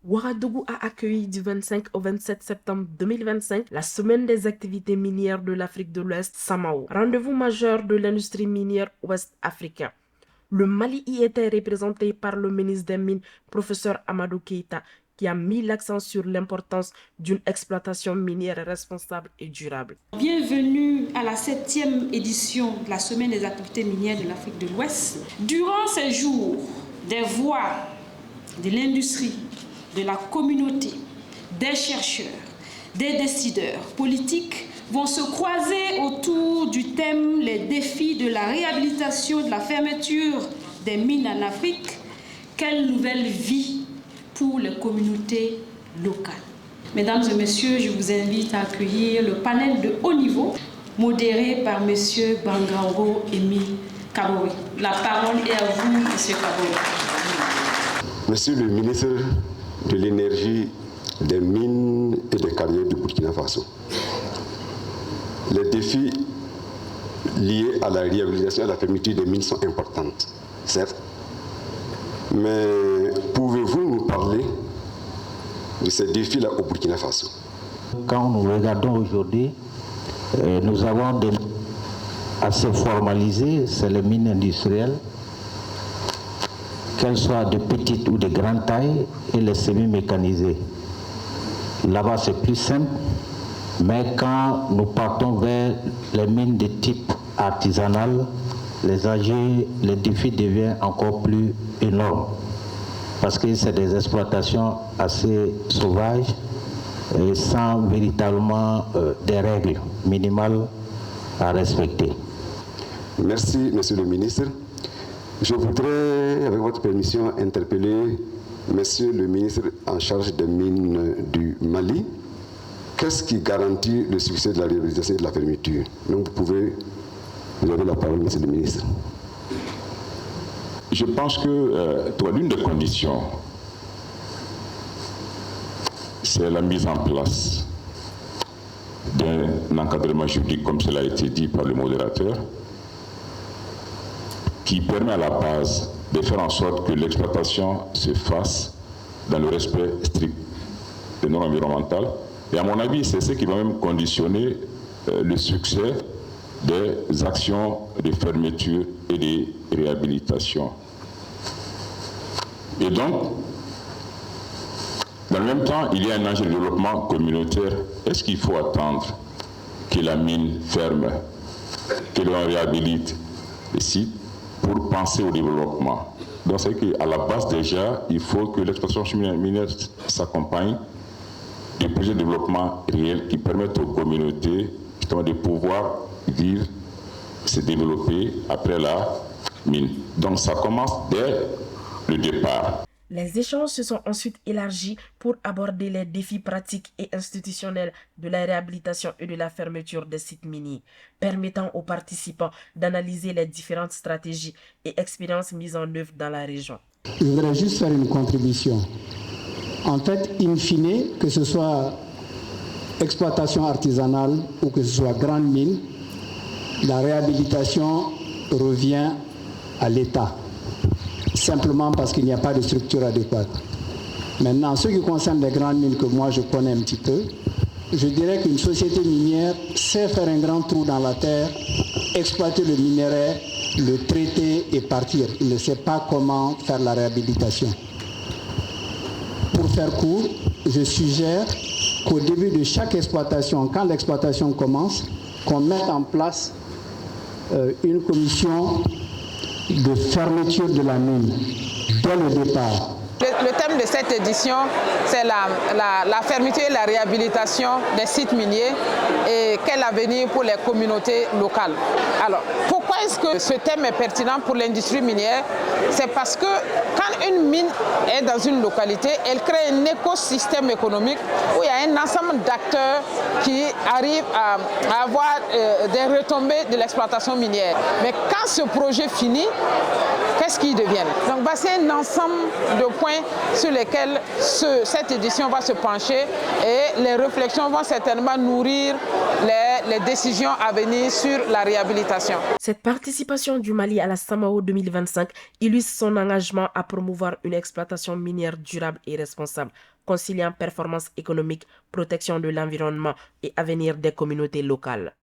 Ouagadougou a accueilli du 25 au 27 septembre 2025 la semaine des activités minières de l'Afrique de l'Ouest, SAMAO, rendez-vous majeur de l'industrie minière ouest-africaine. Le Mali y était représenté par le ministre des Mines, professeur Amadou Keïta, qui a mis l'accent sur l'importance d'une exploitation minière responsable et durable. Bienvenue à la 7e édition de la Semaine des activités minières de l'Afrique de l'Ouest. Durant ces jours, des voix de l'industrie, de la communauté, des chercheurs, des décideurs politiques vont se croiser autour du thème « Les défis de la réhabilitation de la fermeture des mines en Afrique. Quelle nouvelle vie pour les communautés locales ?» Mesdames et messieurs, je vous invite à accueillir le panel de haut niveau modéré par M. Bangango Émile Kaboré. La parole est à vous, M. Kaboré. Monsieur le ministre de l'Énergie, des Mines et des Carrières du Burkina Faso, les défis liés à la réhabilitation et à la fermeture des mines sont importants, certes, mais pouvez-vous nous parler de ces défis-là au Burkina Faso? Quand nous regardons aujourd'hui, nous avons des assez formalisées, c'est les mines industrielles, qu'elles soient de petite ou de grande taille, et les semi-mécanisées. Là-bas, c'est plus simple, mais quand nous partons vers les mines de type artisanal, les enjeux, les défis deviennent encore plus énormes, parce que c'est des exploitations assez sauvages et sans véritablement des règles minimales à respecter. Merci, Monsieur le ministre. Je voudrais, avec votre permission, interpeller Monsieur le ministre en charge des mines du Mali. Qu'est-ce qui garantit le succès de la réalisation et de la fermeture? Donc vous pouvez vous donner la parole, Monsieur le ministre. Je pense que l'une des conditions, c'est la mise en place d'un encadrement juridique, comme cela a été dit par le modérateur, qui permet à la base de faire en sorte que l'exploitation se fasse dans le respect strict des normes environnementales. Et à mon avis, c'est ce qui va même conditionner le succès des actions de fermeture et de réhabilitation. Et donc, dans le même temps, il y a un enjeu de développement communautaire. Est-ce qu'il faut attendre que la mine ferme, que l'on réhabilite le site pour penser au développement? Donc c'est qu'à la base déjà, il faut que l'exploitation minière s'accompagne de projets de développement réels qui permettent aux communautés justement de pouvoir vivre, se développer après la mine. Donc ça commence dès le départ. Les échanges se sont ensuite élargis pour aborder les défis pratiques et institutionnels de la réhabilitation et de la fermeture des sites miniers, permettant aux participants d'analyser les différentes stratégies et expériences mises en œuvre dans la région. Je voudrais juste faire une contribution. En fait, in fine, que ce soit exploitation artisanale ou que ce soit grande mine, la réhabilitation revient à l'État, simplement parce qu'il n'y a pas de structure adéquate. Maintenant, ce qui concerne les grandes mines que moi je connais un petit peu, je dirais qu'une société minière sait faire un grand trou dans la terre, exploiter le minerai, le traiter et partir. Il ne sait pas comment faire la réhabilitation. Pour faire court, je suggère qu'au début de chaque exploitation, quand l'exploitation commence, qu'on mette en place une commission de fermeture de la mine dès le départ. Le thème de cette édition, c'est la fermeture et la réhabilitation des sites miniers et quel avenir pour les communautés locales. Alors, pourquoi est-ce que ce thème est pertinent pour l'industrie minière? C'est parce que quand une mine est dans une localité, elle crée un écosystème économique où il y a un ensemble d'acteurs qui arrivent à avoir des retombées de l'exploitation minière. Mais quand ce projet finit, qu'est-ce qu'ils deviennent? Donc, c'est un ensemble de points sur lesquels cette édition va se pencher et les réflexions vont certainement nourrir les décisions à venir sur la réhabilitation. Cette participation du Mali à la SAMAO 2025 illustre son engagement à promouvoir une exploitation minière durable et responsable, conciliant performance économique, protection de l'environnement et avenir des communautés locales.